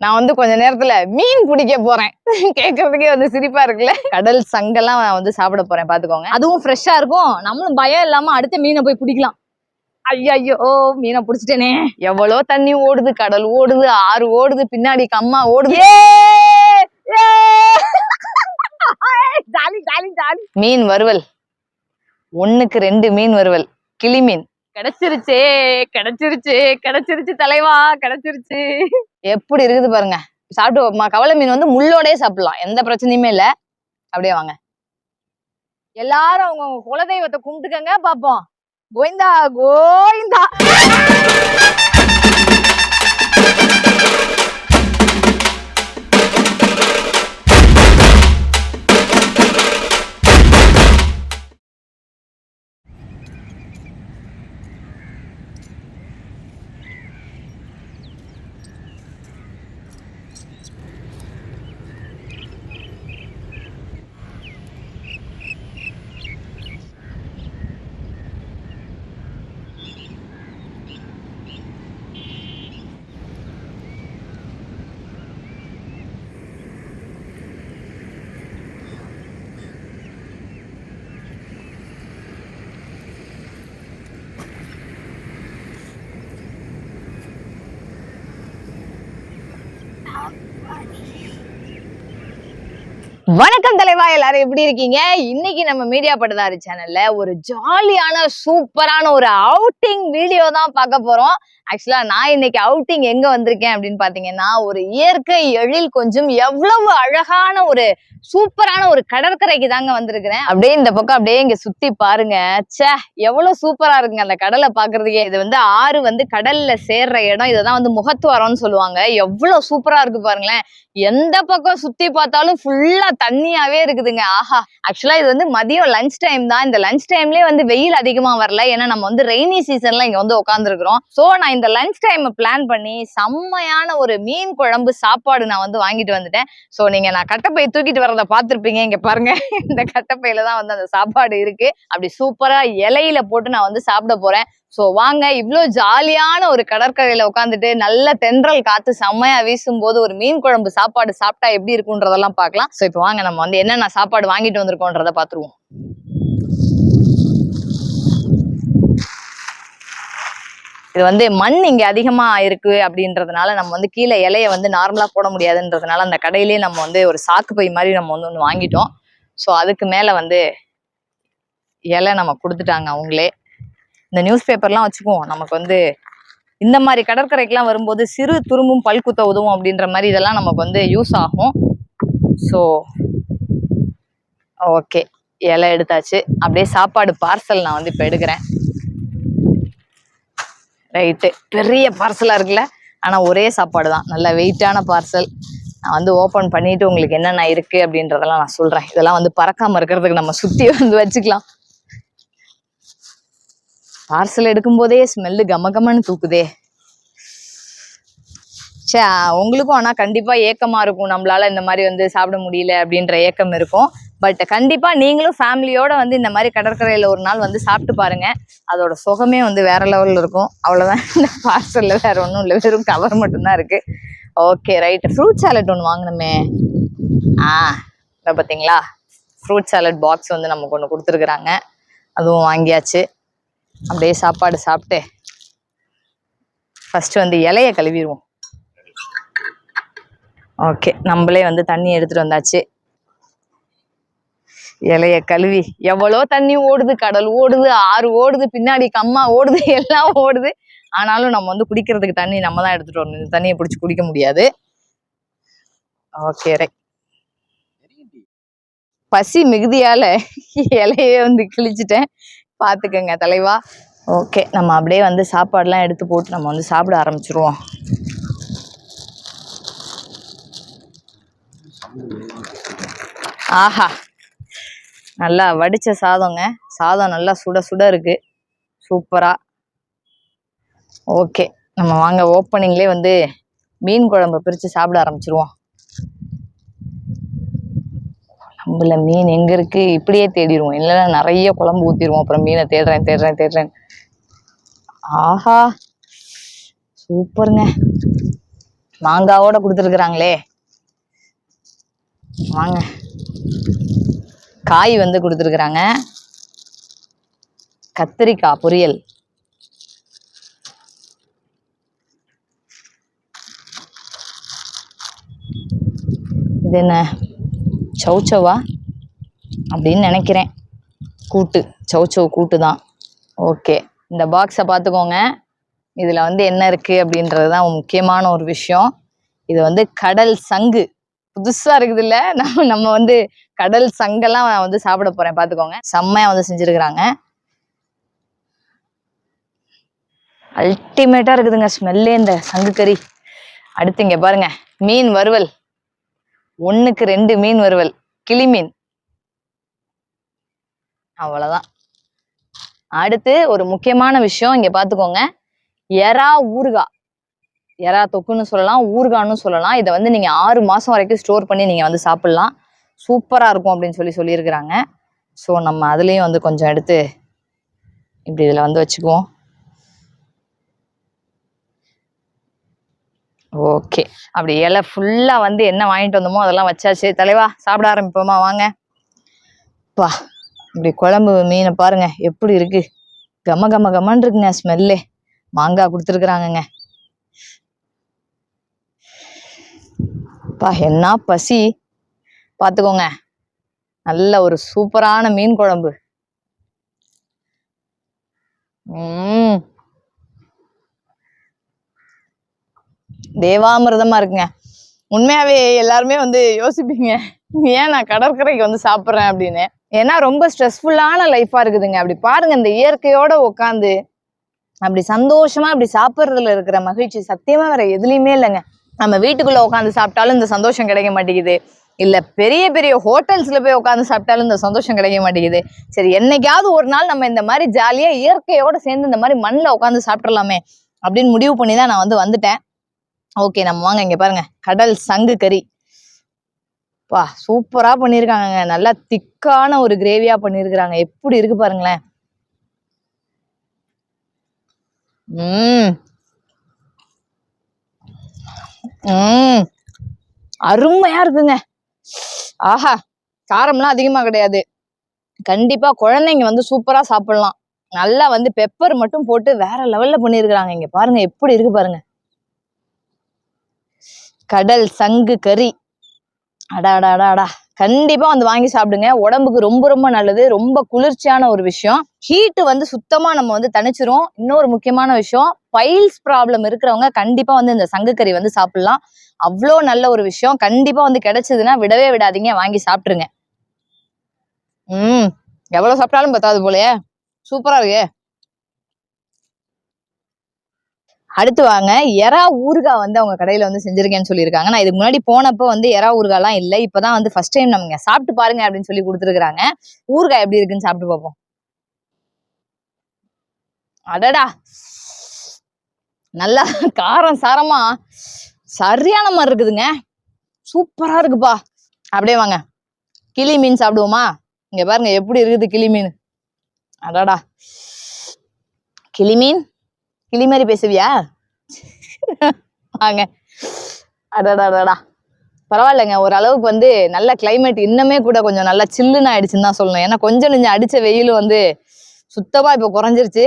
நான் வந்து கொஞ்ச நேரத்துல மீன் பிடிக்க போறேன். கேட்கறதுக்கே வந்து சிரிப்பா இருக்குல்ல. கடல் சங்கெல்லாம் நான் வந்து சாப்பிட போறேன் பாத்துக்கோங்க. அதுவும் ஃப்ரெஷ்ஷா இருக்கும். நம்மளும் பயம் இல்லாம அடுத்த மீனை போய் பிடிக்கலாம். ஐயோ மீனை பிடிச்சிட்டேனே. எவ்வளோ தண்ணி ஓடுது, கடல் ஓடுது, ஆறு ஓடுது, பின்னாடி கம்மா ஓடுது. Jolly jolly jolly. மீன் வறுவல், 1க்கு 2 மீன் வறுவல், கிளி மீன் கிடைச்சிருச்சே, கிடைச்சிருச்சு கிடைச்சிருச்சு தலைவா, கிடைச்சிருச்சு. எப்படி இருக்குது பாருங்க. சாப்பிட்டு கவலை மீன் வந்து முள்ளோடே சாப்பிடலாம், எந்த பிரச்சனையுமே இல்ல. அப்படியே வாங்க எல்லாரும் அவங்க குலதெய்வத்தை கும்பிட்டுக்கங்க பாப்போம். கோவிந்தா கோவிந்தா. வணக்கம் தலைவா, எல்லாரும் எப்படி இருக்கீங்க? இன்னைக்கு நம்ம மீடியா பட்டதாரி சேனல்ல ஒரு ஜாலியான சூப்பரான ஒரு அவுட்டிங் வீடியோ தான் பார்க்க போறோம். ஆக்சுவலா நான் இன்னைக்கு அவுட்டிங் எங்க வந்திருக்கேன் அப்படின்னு பாத்தீங்கன்னா, ஒரு இயற்கை எழில் கொஞ்சம் எவ்வளவு அழகான ஒரு சூப்பரான ஒரு கடற்கரைக்கு தாங்க வந்திருக்கிறேன். அப்படியே இந்த பக்கம் அப்படியே இங்க சுத்தி பாருங்க. ச்சே, எவ்வளவு சூப்பரா இருக்குங்க அந்த கடலை பாக்குறதுக்கே. இது வந்து ஆறு வந்து கடல்ல சேர்ற இடம். இததான் வந்து முகத்துவாரம்னு சொல்லுவாங்க. எவ்வளவு சூப்பரா இருக்கு பாருங்களேன். எந்த பக்கம் சுத்தி பார்த்தாலும் ஃபுல்லா தண்ணியாவே இருக்குதுங்க. ஆஹா. ஆக்சுவலா இது வந்து மதியம் லஞ்ச் டைம் தான். இந்த லஞ்ச் டைம்லயே வந்து வெயில் அதிகமா வரல. ஏன்னா நம்ம வந்து ரெய்னி சீசன்ல இங்க வந்து உட்காந்துருக்கிறோம். சோ நான் இந்த லஞ்ச் டைம் பிளான் பண்ணி செம்மையான ஒரு மீன் குழம்பு சாப்பாடு நான் வந்து வாங்கிட்டு வந்துட்டேன். சோ நீங்க நான் கட்டப்பை தூக்கிட்டு வரத பாத்திருப்பீங்க. இங்க பாருங்க, இந்த கட்டப்பையில தான் வந்து அந்த சாப்பாடு இருக்கு. அப்படி சூப்பரா இலையில போட்டு நான் வந்து சாப்பிட போறேன். சோ வாங்க, இவ்வளோ ஜாலியான ஒரு கடற்கரையில உட்காந்துட்டு நல்ல தென்றல் காத்து செம்மையா வீசும் போது ஒரு மீன் குழம்பு சாப்பாடு சாப்பிட்டா எப்படி இருக்குன்றதெல்லாம் பார்க்கலாம். சோ இப்போ வாங்க நம்ம வந்து என்னென்ன சாப்பாடு வாங்கிட்டு வந்திருக்கோன்றத பாத்துருவோம். இது வந்து மண் இங்க அதிகமா இருக்கு அப்படின்றதுனால நம்ம வந்து கீழே இலைய வந்து நார்மலா போட முடியாதுன்றதுனால அந்த கடையிலேயே நம்ம வந்து ஒரு சாக்கு பை மாதிரி நம்ம வந்து ஒன்று வாங்கிட்டோம். ஸோ அதுக்கு மேல வந்து இலை நம்ம கொடுத்துட்டாங்க அவங்களே. இந்த நியூஸ் பேப்பர்லாம் வச்சுக்குவோம். நமக்கு வந்து இந்த மாதிரி கடற்கரைக்கெல்லாம் வரும்போது சிறு துரும்பும் பல்குத்த உதவும் அப்படின்ற மாதிரி இதெல்லாம் நமக்கு வந்து யூஸ் ஆகும். ஸோ ஓகே, இலை எடுத்தாச்சு. அப்படியே சாப்பாடு பார்சல் நான் வந்து இப்போ எடுக்கிறேன். ரைட்டு, பெரிய பார்சலா இருக்குல்ல. ஆனா ஒரே சாப்பாடு தான், நல்ல வெயிட்டான பார்சல். நான் வந்து ஓபன் பண்ணிட்டு உங்களுக்கு என்னென்ன இருக்கு அப்படின்றதெல்லாம் நான் சொல்றேன். இதெல்லாம் வந்து பறக்காம இருக்கிறதுக்கு நம்ம சுத்தி வந்து வச்சுக்கலாம். பார்சல் எடுக்கும் போதே ஸ்மெல்லு கமகமன்னு தூக்குதே. சே, உங்களுக்கும் ஆனா கண்டிப்பா ஏக்கமா இருக்கும், நம்மளால இந்த மாதிரி வந்து சாப்பிட முடியல அப்படின்ற ஏக்கம் இருக்கும். பட் கண்டிப்பா நீங்களும் ஃபேமிலியோட வந்து இந்த மாதிரி கடற்கரையில ஒரு நாள் வந்து சாப்பிட்டு பாருங்க. அதோட சுகமே வந்து வேற லெவல்ல இருக்கும். அவ்வளவுதான். இந்த பார்சல்ல வேற ஒன்றும் இல்லை, வெறும் கவர் மட்டும்தான் இருக்கு. Okay right. ஃப்ரூட் சாலட் ஒன்று வாங்கினோமே. பார்த்தீங்களா, ஃப்ரூட் சாலட் பாக்ஸ் வந்து நமக்கு ஒன்று கொடுத்துருக்குறாங்க. அதுவும் வாங்கியாச்சு. அப்படியே சாப்பாடு சாப்பிட்டு ஃபர்ஸ்ட் வந்து இலைய கழுவிடுவோம். ஓகே, நம்மளே வந்து தண்ணி எடுத்துட்டு வந்தாச்சு. இலைய கழுவி, எவ்வளோ தண்ணி ஓடுது, கடல் ஓடுது, ஆறு ஓடுது, பின்னாடி கம்மா ஓடுது, எல்லாம் ஓடுது. ஆனாலும் நம்ம வந்து குடிக்கிறதுக்கு தண்ணி நம்ம தான் எடுத்துட்டு வரணும். இந்த தண்ணியை பிடிச்சி குடிக்க முடியாது. Okay right. பசி மிகுதியால இலையே வந்து கிழிச்சிட்டேன், பாத்துக்கங்க தலைவா. ஓகே, நம்ம அப்படியே வந்து சாப்பாடுலாம் எடுத்து போட்டு நம்ம வந்து சாப்பிட ஆரம்பிச்சிருவோம். ஆஹா, நல்லா வடிச்ச சாதங்க. சாதம் நல்லா சுட சுட இருக்கு, சூப்பரா. ஓகே, நம்ம வாங்க ஓப்பனிங்லேயே வந்து மீன் குழம்பு பிரித்து சாப்பிட ஆரம்பிச்சிருவோம். நம்மள மீன் எங்க இருக்கு இப்படியே தேடிடுவோம், இல்லைன்னா நிறைய குழம்பு ஊற்றிடுவோம். அப்புறம் மீனை தேடுறேன். ஆஹா, சூப்பருங்க. மாங்காவோட கொடுத்துருக்குறாங்களே. வாங்க, காய் வந்து கொடுத்துருக்குறாங்க. கத்திரிக்காய் பொரியல், இது என்ன சௌச்சவா அப்படின்னு நினைக்கிறேன். கூட்டு, சௌச்சவ் கூட்டு தான். ஓகே, இந்த பாக்ஸை பார்த்துக்கோங்க. இதில் வந்து என்ன இருக்குது அப்படின்றது தான் முக்கியமான ஒரு விஷயம். இது வந்து கடல் சங்கு, புதுசாக இருக்குது இல்லை? நம்ம வந்து கடல் சங்கெல்லாம் வந்து சாப்பிட போகிறேன், பார்த்துக்கோங்க. செம்மையாக வந்து செஞ்சுருக்குறாங்க. அல்டிமேட்டாக இருக்குதுங்க ஸ்மெல்லே இந்த சங்கு கறி. அடுத்து இங்கே பாருங்க, மீன் வறுவல். 1க்கு 2 மீன் வறுவல், கிளி மீன். அவ்வளோதான். அடுத்து ஒரு முக்கியமான விஷயம், இங்கே பார்த்துக்கோங்க. எறா ஊறுகாய், எறா தொக்குன்னு சொல்லலாம், ஊறுகான்னு சொல்லலாம். இதை வந்து நீங்கள் 6 மாதம் வரைக்கும் ஸ்டோர் பண்ணி நீங்கள் வந்து சாப்பிட்லாம். சூப்பராக இருக்கும் அப்படின்னு சொல்லியிருக்கிறாங்க. ஸோ நம்ம அதுலேயும் வந்து கொஞ்சம் எடுத்து இப்படி இதில் வந்து வச்சுக்குவோம். ஓகே, அப்படி இலை ஃபுல்லாக வந்து என்ன வாங்கிட்டு வந்தோமோ அதெல்லாம் வச்சாச்சு. தலைவா சாப்பிட ஆரம்பிப்போமா? வாங்க. பா, இப்படி குழம்பு மீனை பாருங்க எப்படி இருக்கு, கம கம கமன்னு இருக்குங்க ஸ்மெல்லே. மாங்காய் கொடுத்துருக்குறாங்கங்க. பா, என்ன பசி பார்த்துக்கோங்க. நல்ல ஒரு சூப்பரான மீன் குழம்பு. தேவாமிர்தமா இருக்குங்க. உண்மையாவே எல்லாருமே வந்து யோசிப்பீங்க, ஏன் நான் கடற்கரைக்கு வந்து சாப்பிட்றேன் அப்படின்னு. ஏன்னா ரொம்ப ஸ்ட்ரெஸ்ஃபுல்லான லைஃபா இருக்குதுங்க. அப்படி பாருங்க, இந்த இயற்கையோட உட்காந்து அப்படி சந்தோஷமா அப்படி சாப்பிட்றதுல இருக்கிற மகிழ்ச்சி சத்தியமா வேற எதுலையுமே இல்லைங்க. நம்ம வீட்டுக்குள்ள உட்காந்து சாப்பிட்டாலும் இந்த சந்தோஷம் கிடைக்க மாட்டேங்குது, இல்ல பெரிய பெரிய ஹோட்டல்ஸ்ல போய் உட்காந்து சாப்பிட்டாலும் இந்த சந்தோஷம் கிடைக்க மாட்டேங்குது. சரி, என்னைக்காவது ஒரு நாள் நம்ம இந்த மாதிரி ஜாலியா இயற்கையோட சேர்ந்து இந்த மாதிரி மண்ணில் உட்காந்து சாப்பிட்றலாமே அப்படின்னு முடிவு பண்ணி தான் நான் வந்து வந்துட்டேன். ஓகே, நம்ம வாங்க. இங்க பாருங்க, கடல் சங்கு கறி. பா, சூப்பரா பண்ணிருக்காங்க. நல்லா திக்கான ஒரு கிரேவியா பண்ணிருக்கிறாங்க. எப்படி இருக்கு பாருங்களேன். அருமையா இருக்குங்க. ஆஹா, காரம்லாம் அதிகமா கிடையாது. கண்டிப்பா குழந்தைங்க வந்து சூப்பரா சாப்பிடலாம். நல்லா வந்து பெப்பர் மட்டும் போட்டு வேற லெவல்ல பண்ணிருக்கிறாங்க. இங்க பாருங்க எப்படி இருக்கு பாருங்க. கடல் சங்கு கறி, அடாடாடாடா, கண்டிப்பா வந்து வாங்கி சாப்பிடுங்க. உடம்புக்கு ரொம்ப ரொம்ப நல்லது, ரொம்ப குளிர்ச்சியான ஒரு விஷயம். ஹீட்டு வந்து சுத்தமா நம்ம வந்து தணிச்சிரும். இன்னொரு முக்கியமான விஷயம், பைல்ஸ் ப்ராப்ளம் இருக்கிறவங்க கண்டிப்பா வந்து இந்த சங்கு கறி வந்து சாப்பிடலாம். அவ்வளோ நல்ல ஒரு விஷயம். கண்டிப்பா வந்து கிடைச்சதுன்னா விடவே விடாதீங்க, வாங்கி சாப்பிட்டுருங்க. எவ்வளவு சாப்பிட்டாலும் பத்தாது போலயே, சூப்பரா இருக்கு. அடுத்து வாங்க, எறா ஊறுகாய் வந்து அவங்க கடையில வந்து செஞ்சிருக்கேன்னு சொல்லியிருக்காங்க. நான் இதுக்கு முன்னாடி போனப்போ வந்து எறா ஊறுகாய்லாம் இல்லை, இப்பதான் வந்து ஃபர்ஸ்ட் டைம் நம்ம சாப்பிட்டு பாருங்க அப்படின்னு சொல்லி கொடுத்துருக்காங்க. ஊறுகாய் எப்படி இருக்குன்னு சாப்பிட்டு பார்ப்போம். அடடா, நல்லா காரம் சாரமா சரியான மாதிரி இருக்குதுங்க. சூப்பரா இருக்குப்பா. அப்படியே வாங்க, கிளி மீன் சாப்பிடுவோமா? இங்க பாருங்க எப்படி இருக்குது கிளி மீன். அடடா, கிளி மீன், கிளி மாதிரி பேசுவியா? வாங்க. அடடாடா, பரவாயில்லைங்க. ஓரளவுக்கு வந்து நல்ல கிளைமேட், இன்னமே கூட கொஞ்சம் நல்லா சில்லுன்னு ஆயிடுச்சுன்னு தான் சொல்லணும். ஏன்னா கொஞ்சம் நெஞ்சம் அடிச்ச வெயில் வந்து சுத்தமா இப்போ குறைஞ்சிருச்சு.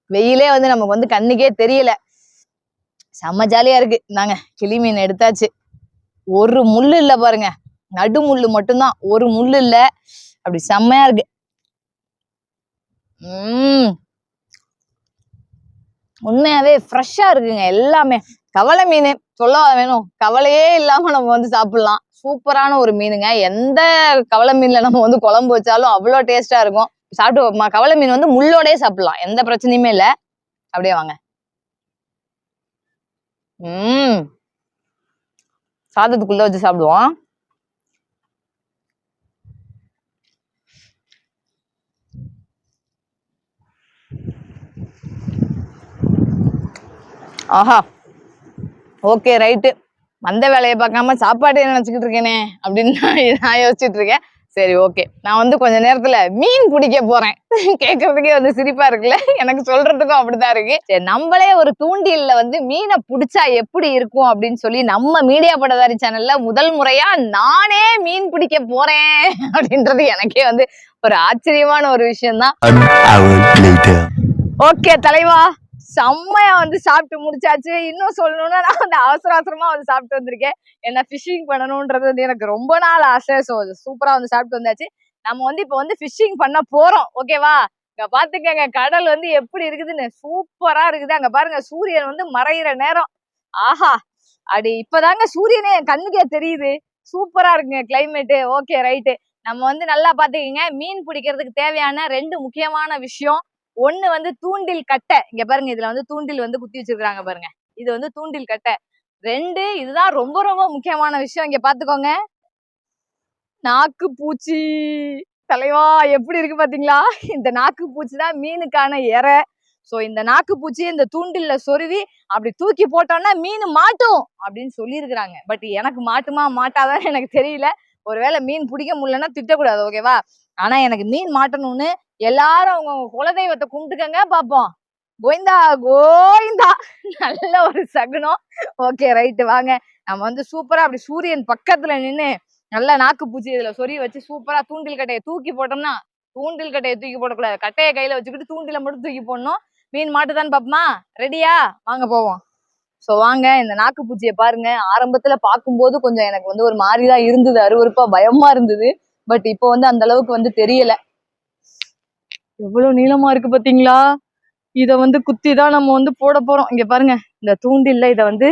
வெயிலே வந்து நமக்கு வந்து கண்ணுக்கே தெரியல. செம்ம ஜாலியா இருக்கு. நாங்க கிளி மீன் எடுத்தாச்சு. ஒரு முள்ளு இல்ல பாருங்க, நடு முள்ளு மட்டும்தான், ஒரு முள்ளு இல்ல. அப்படி செம்மையா இருக்கு. உண்மையாவே ஃப்ரெஷ்ஷா இருக்குங்க எல்லாமே. கவலை மீன் சொல்ல வேணும், கவலையே இல்லாம நம்ம வந்து சாப்பிடலாம். சூப்பரான ஒரு மீனுங்க. எந்த கவலை மீன்ல நம்ம வந்து குழம்பு வச்சாலும் அவ்வளோ டேஸ்டா இருக்கும். சாப்பிட்டு கவலை மீன் வந்து முள்ளோடயே சாப்பிடலாம், எந்த பிரச்சனையுமே இல்லை. அப்படியே வாங்க. சாதத்துக்குள்ள வச்சு சாப்பிடுவோம். ஆஹா, ஓகே ரைட்டு. வந்த வேலையை பார்க்காம சாப்பாடு நினைச்சுக்கிட்டு இருக்கேனே அப்படின்னு நான் யோசிச்சுட்டு இருக்கேன். சரி ஓகே, நான் வந்து கொஞ்ச நேரத்துல மீன் பிடிக்க போறேன். கேக்குறதுக்கே வந்து சிரிப்பா இருக்குல்ல, எனக்கு சொல்றதுக்கும் அப்படித்தான் இருக்கு. சரி, நம்மளே ஒரு தூண்டில்ல வந்து மீனை பிடிச்சா எப்படி இருக்கும் அப்படின்னு சொல்லி நம்ம மீடியா பட்டதாரி சேனல்ல முதல் முறையா நானே மீன் பிடிக்க போறேன் அப்படின்றது எனக்கே வந்து ஒரு ஆச்சரியமான ஒரு விஷயம் தான். ஓகே தலைவா, செம்மையா வந்து சாப்பிட்டு முடிச்சாச்சு. இன்னும் சொல்லணும்னா நான் வந்து அவசரமா வந்து சாப்பிட்டு வந்திருக்கேன். என்ன ஃபிஷிங் பண்ணணும்ன்றது வந்து எனக்கு ரொம்ப நாள் ஆசை. ஸோ சூப்பரா வந்து சாப்பிட்டு வந்தாச்சு. நம்ம வந்து இப்போ வந்து ஃபிஷிங் பண்ண போறோம். ஓகேவா? இங்க பாத்துக்கங்க கடல் வந்து எப்படி இருக்குதுன்னு. சூப்பரா இருக்குது. அங்க பாருங்க சூரியன் வந்து மறையிற நேரம். ஆஹா, அடி இப்பதாங்க சூரியனே என் கண்ணுக்கே தெரியுது. சூப்பரா இருக்குங்க கிளைமேட்டு. Okay right. நம்ம வந்து நல்லா பாத்துக்கங்க, மீன் பிடிக்கிறதுக்கு தேவையான 2 முக்கியமான விஷயம். ஒண்ணு வந்து தூண்டில் கட்டை. இங்க பாருங்க, இதுல வந்து தூண்டில் வந்து குத்தி வச்சிருக்காங்க பாருங்க. இது வந்து தூண்டில் கட்டை. 2 இதுதான் ரொம்ப ரொம்ப முக்கியமான விஷயம். இங்க பாத்துக்கோங்க, நாக்கு பூச்சி. தலைவா எப்படி இருக்கு பாத்தீங்களா? இந்த நாக்கு பூச்சி தான் மீனுக்கான இறை. சோ இந்த நாக்கு பூச்சி இந்த தூண்டில்ல சொருவி அப்படி தூக்கி போட்டோம்னா மீன் மாட்டும் அப்படின்னு சொல்லியிருக்கிறாங்க. பட் எனக்கு மாட்டுமா மாட்டாதான்னு எனக்கு தெரியல. ஒருவேளை மீன் பிடிக்க முடியலன்னா திட்டக்கூடாது, ஓகேவா? ஆனா எனக்கு மீன் மாட்டணும்னு எல்லாரும் அவங்க குலதெய்வத்தை கும்பிட்டுக்கங்க பாப்போம். கோவிந்தா கோவிந்தா. நல்ல ஒரு சகுனம். ஓகே ரைட்டு, வாங்க நம்ம வந்து சூப்பரா அப்படி சூரியன் பக்கத்துல நின்னு நல்லா நாக்கு பூச்சி இதுல சொருவி வச்சு சூப்பரா தூண்டில் கட்டையை தூக்கி போட்டோம்னா, தூண்டில் கட்டையை தூக்கி போடக்கூடாது, கட்டையை கையில வச்சுக்கிட்டு தூண்டில மட்டும் தூக்கி போடணும். மீன் மாட்டுதான்னு பாப்போமா? ரெடியா? வாங்க போவோம். சோ வாங்க, இந்த நாக்கு பூச்சியை பாருங்க. ஆரம்பத்துல பார்க்கும்போது கொஞ்சம் எனக்கு வந்து ஒரு மாதிரிதான் இருந்தது, அருவருப்பா பயமா இருந்தது. பட் இப்போ வந்து அந்த அளவுக்கு வந்து தெரியல. எவ்வளவு நீளமா இருக்கு பாத்தீங்களா? இத வந்து குத்தி தான் நம்ம வந்து போட போறோம். இங்க பாருங்க, இந்த தூண்டில்ல இத வந்து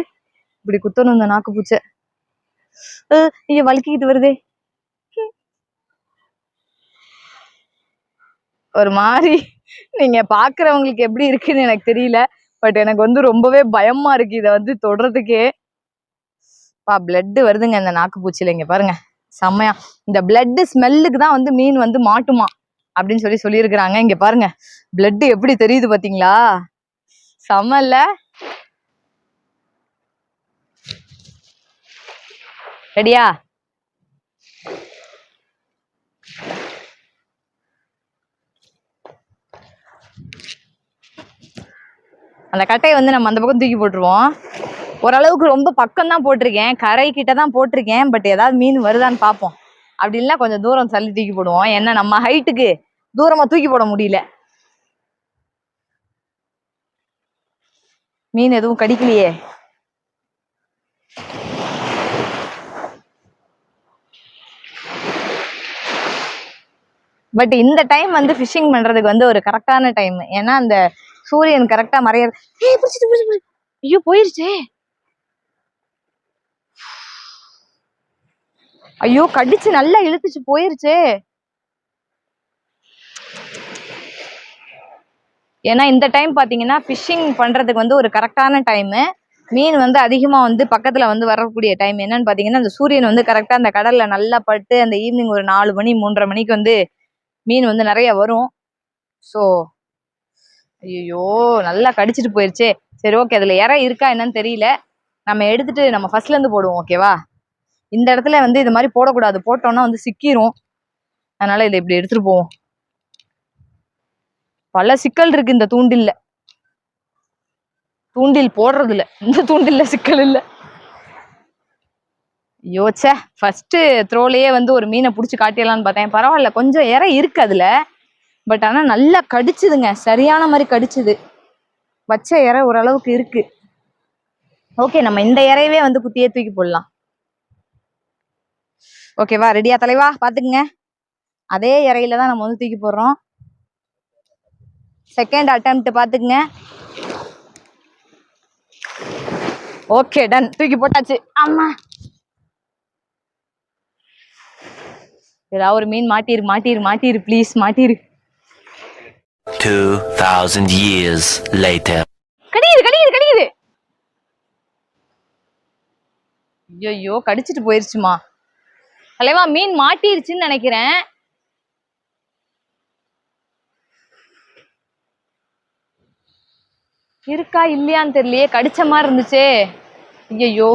இப்படி குத்தணும். இந்த நாக்கு பூச்சை இங்க வலிக்கிட்டு வருதே, ஒரு மாதிரி. நீங்க பாக்குறவங்களுக்கு எப்படி இருக்குன்னு எனக்கு தெரியல. பட் எனக்கு வந்து ரொம்பவே பயமா இருக்கு இத வந்து தொடுறதுக்கே. பிளட் வருதுங்க இந்த நாக்கு பூச்சியில. இங்க பாருங்க, செம்மையா இந்த பிளட் ஸ்மெல்லுக்கு தான் வந்து மீன் வந்து மாட்டுமா அப்படின்னு சொல்லியிருக்கிறாங்க. இங்க பாருங்க பிளட் எப்படி தெரியுது பாத்தீங்களா? செம்ம இல்ல? ரெடியா? அந்த கட்டையை வந்து நம்ம அந்த பக்கம் தூக்கி போட்டுருவோம். ஓரளவுக்கு ரொம்ப பக்கம் தான் போட்டிருக்கேன், கரை கிட்ட தான் போட்டிருக்கேன். பட் ஏதாவது மீன் வருதான்னு பார்ப்போம். அப்படி இல்லை கொஞ்சம் தூரம் தள்ளி தூக்கி போடுவோம். ஏன்னா நம்ம ஹைட்டுக்கு தூரமா தூக்கி போட முடியல. மீன் எதுவும் கடிக்கலையே. பட் இந்த டைம் வந்து ஃபிஷிங் பண்றதுக்கு வந்து ஒரு கரெக்டான டைம். ஏன்னா அந்த சூரியன் கரெக்டா மறைய. ஐயோ போயிருச்சே. ஐயோ கடிச்சு நல்லா இழுத்துச்சு போயிருச்சே. ஏன்னா இந்த டைம் பாத்தீங்கன்னா ஃபிஷிங் பண்றதுக்கு வந்து ஒரு கரெக்டான டைமு. மீன் வந்து அதிகமா வந்து பக்கத்துல வந்து வரக்கூடிய டைம் என்னன்னு பாத்தீங்கன்னா, அந்த சூரியன் வந்து கரெக்டா அந்த கடல்ல நல்லா பட்டு அந்த ஈவினிங் ஒரு 4 மணி 3:30 மணிக்கு வந்து மீன் வந்து நிறைய வரும். ஸோ ஐயோ நல்லா கடிச்சிட்டு போயிருச்சே. சரி ஓகே, அதுல இறை இருக்கா என்னன்னு தெரியல. நம்ம எடுத்துட்டு நம்ம ஃபர்ஸ்ட்ல இருந்து போடுவோம், ஓகேவா? இந்த இடத்துல வந்து இது மாதிரி போடக்கூடாது, போட்டோம்னா வந்து சிக்கிரும். அதனால இதை இப்படி எடுத்துட்டு போவோம். பல சிக்கல் இருக்கு இந்த தூண்டில்ல. தூண்டில் போடுறதுல இந்த தூண்டில்ல சிக்கல் இல்ல. யோச்சே, ஃபர்ஸ்ட் த்ரோலயே வந்து ஒரு மீனை பிடிச்சி காட்டிடலான்னு பார்த்தேன். பரவாயில்ல, கொஞ்சம் இறை இருக்கு அதுல. பட் ஆனா நல்லா கடிச்சுதுங்க, சரியான மாதிரி கடிச்சுது. வச்ச இறை ஓரளவுக்கு இருக்கு. ஓகே, நம்ம இந்த இறையவே வந்து குத்தியே தூக்கி போடலாம். ஓகேவா? ரெடியா தலைவா? பாத்துக்குங்க, அதே இறையில தான் நம்ம வந்து தூக்கி போடுறோம். செகண்ட் அட்டெம்ப்ட் பாத்துக்குங்க. ஓகே டன், தூக்கி போட்டாச்சு. அம்மா, ஏதாவது ஒரு மீன் மாட்டிரு மாட்டிரு மாட்டிரு, ப்ளீஸ் மாட்டிரு. 2000 years later. கடிக்குது கடிக்குது கடிக்குது. ஐயோ கடிச்சிட்டு போயிருச்சுமா. தலைவா மீன் மாட்டிருச்சுன்னு நினைக்கிறேன். இருக்கா இல்லையான்னு தெரியலையே, கடிச்ச மாதிரி இருந்துச்சே. ஐயோ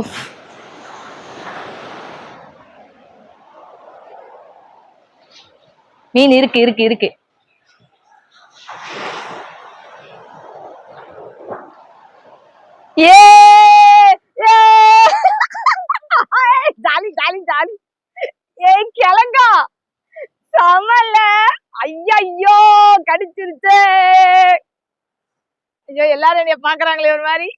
மீன் இருக்கு இருக்கு இருக்கு. ஏ ஜாலி ஜாலி ஜாலி. ஏய் கிழங்கா சமல்ல. ஐயோ கடிச்சிருச்சே. ஐயோ எல்லாரும் என்னைய பாக்குறாங்களே ஒரு மாதிரி.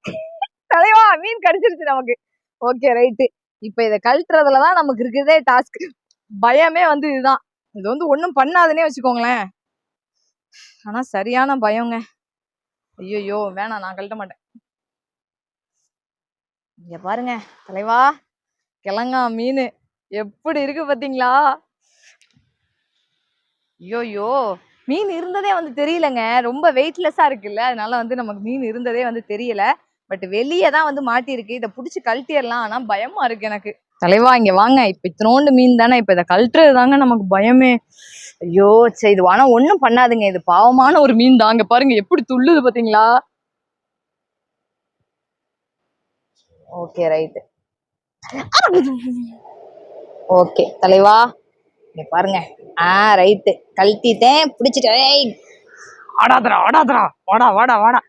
தலைவா மீன் கடிச்சிருச்சு நமக்கு. Okay right. இப்ப இதை கழட்டுறதுலதான் நமக்கு இருக்குதே டாஸ்க். பயமே வந்து இதுதான். இது வந்து ஒண்ணும் பண்ணாதுன்னே வச்சுக்கோங்களேன். ஆனா சரியான பயங்க. ஐயோ வேணாம், நான் கழட்ட மாட்டேன். இங்க பாருங்க தலைவா, கிழங்கா மீன் எப்படி இருக்கு பாத்தீங்களா? ஐயோ மீன் இருந்ததே வந்து தெரியலங்க. ரொம்ப வெயிட்லெஸ்ஸா இருக்குல்ல, அதனால வந்து நமக்கு மீன் இருந்ததே வந்து தெரியல. பட் வெளியே தான் வந்து மாட்டிருக்கு. இதை பிடிச்சி கழட்டிடலாம், ஆனா பயமா இருக்கு எனக்கு. தலைவா இங்க வாங்க. இப்ப இத்தனோண்டு மீன் தானே, இப்ப இதை கழட்டுறது தாங்க நமக்கு பயமே. ஐயோ சரி, இது ஆனா ஒண்ணும் பண்ணாதுங்க. இது பாவமான ஒரு மீன் தாங்க. பாருங்க எப்படி துள்ளுது பாத்தீங்களா? Okay right. ஓகே தலைவா இங்க பாருங்க. ரைட்டு கழட்டிட்டேன், பிடிச்சிட்டேன். ஆடாதரா ஆடாதரா, வாடா வாடா வாடா.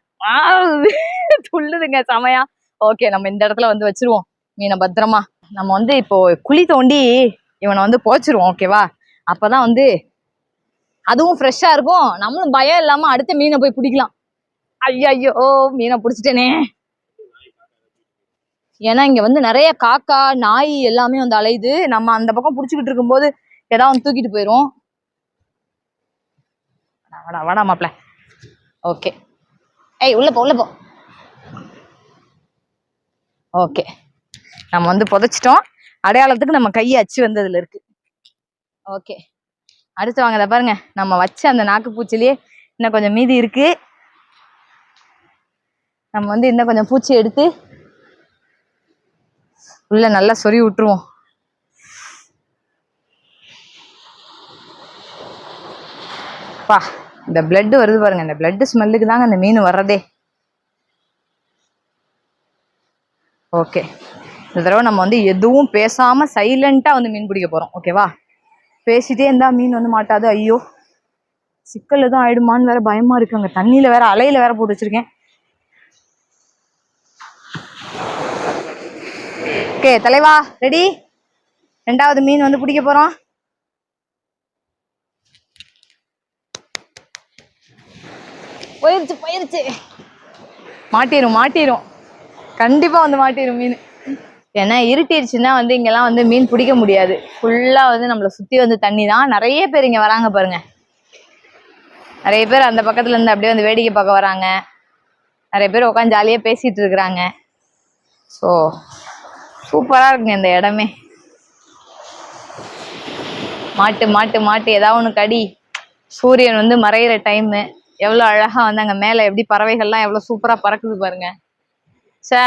துள்ளுதுங்க செமையா. ஓகே நம்ம இந்த இடத்துல வந்து வச்சிருவோம் மீனை பத்திரமா. நம்ம வந்து இப்போ குழி தோண்டி இவனை வந்து போச்சிருவோம். ஓகேவா? அப்பதான் வந்து அதுவும் ஃப்ரெஷ்ஷா இருக்கும், நம்மளும் பயம் இல்லாம அடுத்த மீனை போய் பிடிக்கலாம். ஐயோ மீனை பிடிச்சிட்டேனே. ஏன்னா இங்க வந்து நிறைய காக்கா நாய் எல்லாமே வந்து அலையுது. நம்ம அந்த பக்கம் புடிச்சுக்கிட்டு இருக்கும்போது ஏதாவது தூக்கிட்டு போயிரும். வாடா வாடா மாப்ள. ஓகே ஏய் உள்ள போ உள்ள போ. ஓகே நம்ம வந்து புதைச்சிட்டோம். அடையாளத்துக்கு நம்ம கையை அச்சு வந்ததுல இருக்கு. ஓகே அடுத்து வாங்க. பாருங்க நம்ம வச்ச அந்த நாக்கு பூச்சிலேயே இன்னும் கொஞ்சம் மீதி இருக்கு. நம்ம வந்து இன்னும் கொஞ்சம் பூச்சி எடுத்து உள்ள நல்லா சொறி விட்டுருவோம். பா இந்த பிளட் வருது பாருங்க. இந்த பிளட் ஸ்மெல்லுக்கு தாங்க அந்த மீன் வர்றதே. ஓகே இந்த தடவை நம்ம வந்து எதுவும் பேசாம சைலண்டா வந்து மீன் பிடிக்க போறோம். ஓகேவா? பேசிட்டே இருந்தா மீன் வந்து மாட்டாது. ஐயோ சிக்கல் எதுவும் ஆயிடுமான்னு வேற பயமா இருக்கு. அங்க தண்ணியில வேற அலையில வேற போட்டு வச்சிருக்கேன். ஓகே தலைவா ரெடி. ரெண்டாவது மீன் வந்து பிடிக்க போறோம். போயிருச்சு போயிருச்சு. மாட்டிரும் மாட்டிரும், கண்டிப்பா வந்து மாட்டிரும் மீன். ஏன்னா இருட்டிருச்சுன்னா வந்து இங்கெல்லாம் வந்து மீன் பிடிக்க முடியாது. ஃபுல்லா வந்து நம்மளை சுத்தி வந்து தண்ணி தான். நிறைய பேர் இங்க வராங்க பாருங்க. நிறைய பேர் அந்த பக்கத்துல இருந்து அப்படியே வந்து வேடிக்கை பார்க்க வராங்க. நிறைய பேர் உட்காந்து ஜாலியா பேசிட்டு இருக்கிறாங்க. ஸோ சூப்பரா இருக்குங்க இந்த இடமே. மாட்டு மாட்டு மாட்டு ஏதாவது ஒன்று கடி. சூரியன் வந்து மறையிற டைமு. எவ்வளோ அழகா வந்து அங்கே மேலே எப்படி பறவைகள்லாம் எவ்வளோ சூப்பரா பறக்குது பாருங்க. சே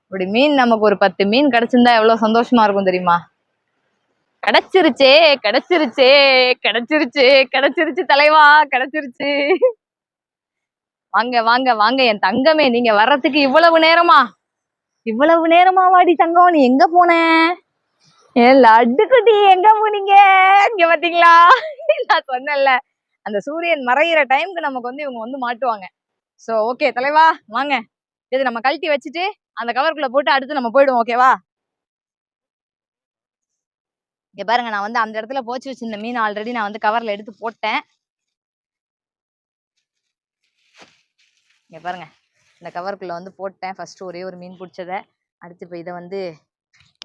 இப்படி மீன் நமக்கு ஒரு 10 மீன் கிடைச்சிருந்தா எவ்வளவு சந்தோஷமா இருக்கும் தெரியுமா? கிடைச்சிருச்சே கிடைச்சிருச்சே கிடைச்சிருச்சு கிடைச்சிருச்சு தலைவா கிடைச்சிருச்சு. வாங்க வாங்க வாங்க என் தங்கமே, நீங்க வர்றதுக்கு இவ்வளவு நேரமா? இவ்வளவு நேரமா வாடி தங்கம், நீ எங்க போன? ஏன் லட்டு குட்டி எங்க போனீங்க? இங்க பாத்தீங்களா? நான் சொன்னேன்ல அந்த சூரியன் மறையிற டைமுக்கு நமக்கு வந்து இவங்க வந்து மாட்டுவாங்க. சோ ஓகே தலைவா வாங்க. இது நம்ம கழட்டி வச்சுட்டு அந்த கவருக்குள்ள போட்டு அடுத்து நம்ம போயிடுவோம். ஓகேவா? இங்க பாருங்க நான் வந்து அந்த இடத்துல போச்சு வச்சிருந்த மீன் ஆல்ரெடி நான் வந்து கவர்ல எடுத்து போட்டேன். இங்க பாருங்க இந்த கவருக்குள்ள வந்து போட்டேன். ஃபர்ஸ்ட் ஒரே ஒரு மீன் பிடிச்சதை. அடுத்து இப்போ இதை வந்து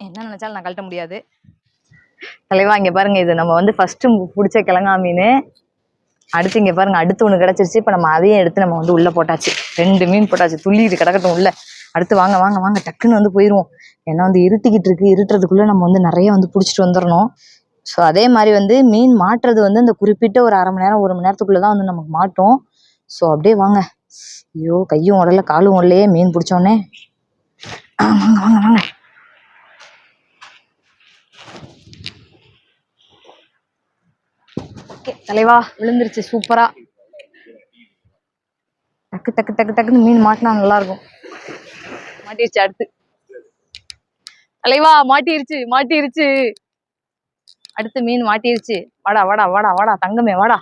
என்ன நினைச்சாலும் நான் கழட்ட முடியாது. தலைவா இங்க பாருங்க, இது நம்ம வந்து ஃபர்ஸ்ட் பிடிச்ச கிழங்கா மீன். அடுத்து இங்க பாருங்க அடுத்து ஒண்ணு கிடைச்சிருச்சு. இப்ப நம்ம அதையும் எடுத்து நம்ம வந்து உள்ள போட்டாச்சு. 2 மீன் போட்டாச்சு. துள்ளிட்டு கிடக்கட்டும் உள்ள. அடுத்து வாங்க வாங்க வாங்க டக்குன்னு வந்து போயிடுவோம். ஏன்னா வந்து இருட்டிக்கிட்டு இருக்கு. இருட்டுறதுக்குள்ள நம்ம வந்து நிறைய வந்து பிடிச்சிட்டு வந்துடணும். ஸோ அதே மாதிரி வந்து மீன் மாட்டுறது வந்து இந்த குறிப்பிட்ட ஒரு 1/2 மணி நேரம் 1 மணி நேரத்துக்குள்ளதான் வந்து நமக்கு மாட்டோம். ஸோ அப்படியே வாங்க. ஐயோ கையும் உடல காலும் உடலையே மீன் பிடிச்சோடனே. வாங்க வாங்க வாங்க. தலைவா விழுந்துருச்சு சூப்பரா. டக்கு டக்கு டக்கு டக்குன்னு மீன் மாட்டினா நல்லா இருக்கும். மாட்டிருச்சு. அடுத்து தலைவா மாட்டிருச்சு மாட்டிருச்சு. அடுத்து மீன் மாட்டிருச்சு. வாடா வாடா வாடா வாடா தங்கமே வாடா.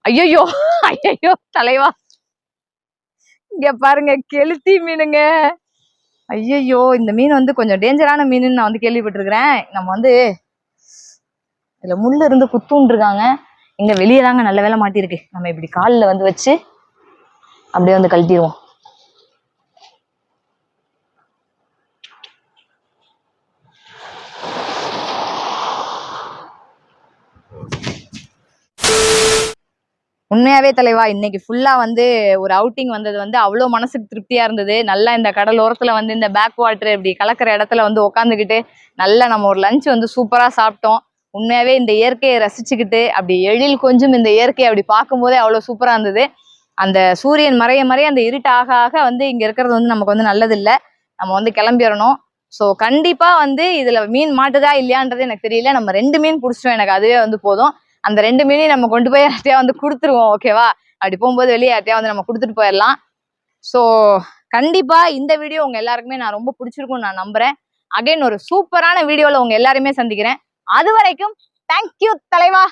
ஐயோ ஐயோ தலைவா, இங்க பாருங்க கெளுத்தி மீனுங்க. ஐயோ இந்த மீன் வந்து கொஞ்சம் டேஞ்சரான மீனுன்னு நான் வந்து கேள்விப்பட்டிருக்கிறேன். நம்ம வந்து இதுல முள்ளு இருந்து குத்துன்னு இருக்காங்க. இங்க வெளியே தாங்க நல்ல வேலை மாட்டிருக்கு. நம்ம இப்படி காலில் வந்து வச்சு அப்படியே வந்து கழட்டிடுவோம். உண்மையாவே தலைவா, இன்னைக்கு ஃபுல்லா வந்து ஒரு அவுட்டிங் வந்தது வந்து அவ்வளோ மனசுக்கு திருப்தியா இருந்தது. நல்லா இந்த கடலோரத்துல வந்து இந்த பேக் வாட்டர் இப்படி கலக்கிற இடத்துல வந்து உட்காந்துக்கிட்டு நல்லா நம்ம ஒரு லஞ்ச் வந்து சூப்பரா சாப்பிட்டோம். உண்மையாவே இந்த இயற்கையை ரசிச்சுக்கிட்டு அப்படி எழில் கொஞ்சம் இந்த இயற்கையை அப்படி பார்க்கும்போதே அவ்வளோ சூப்பரா இருந்தது. அந்த சூரியன் மறைய மறைய அந்த இருட்டு ஆக ஆக வந்து இங்க இருக்கிறது வந்து நமக்கு வந்து நல்லது இல்லை. நம்ம வந்து கிளம்பிடணும். ஸோ கண்டிப்பா வந்து இதுல மீன் மாட்டுதா இல்லையான்றது எனக்கு தெரியல. நம்ம 2 மீன் பிடிச்சிட்டோம், எனக்கு அதுவே வந்து போதும். அந்த 2 மீனையும் நம்ம கொண்டு போய் யார்ட்டையா வந்து கொடுத்துருவோம். ஓகேவா? அப்படி போகும்போது வெளியே யார்ட்டையா வந்து நம்ம கொடுத்துட்டு போயிடலாம். ஸோ கண்டிப்பா இந்த வீடியோ உங்க எல்லாருக்குமே நான் ரொம்ப பிடிச்சிருக்கும்னு நான் நம்புறேன். அகைன் ஒரு சூப்பரான வீடியோல உங்க எல்லாருமே சந்திக்கிறேன். அது வரைக்கும் தேங்க்யூ தலைவா.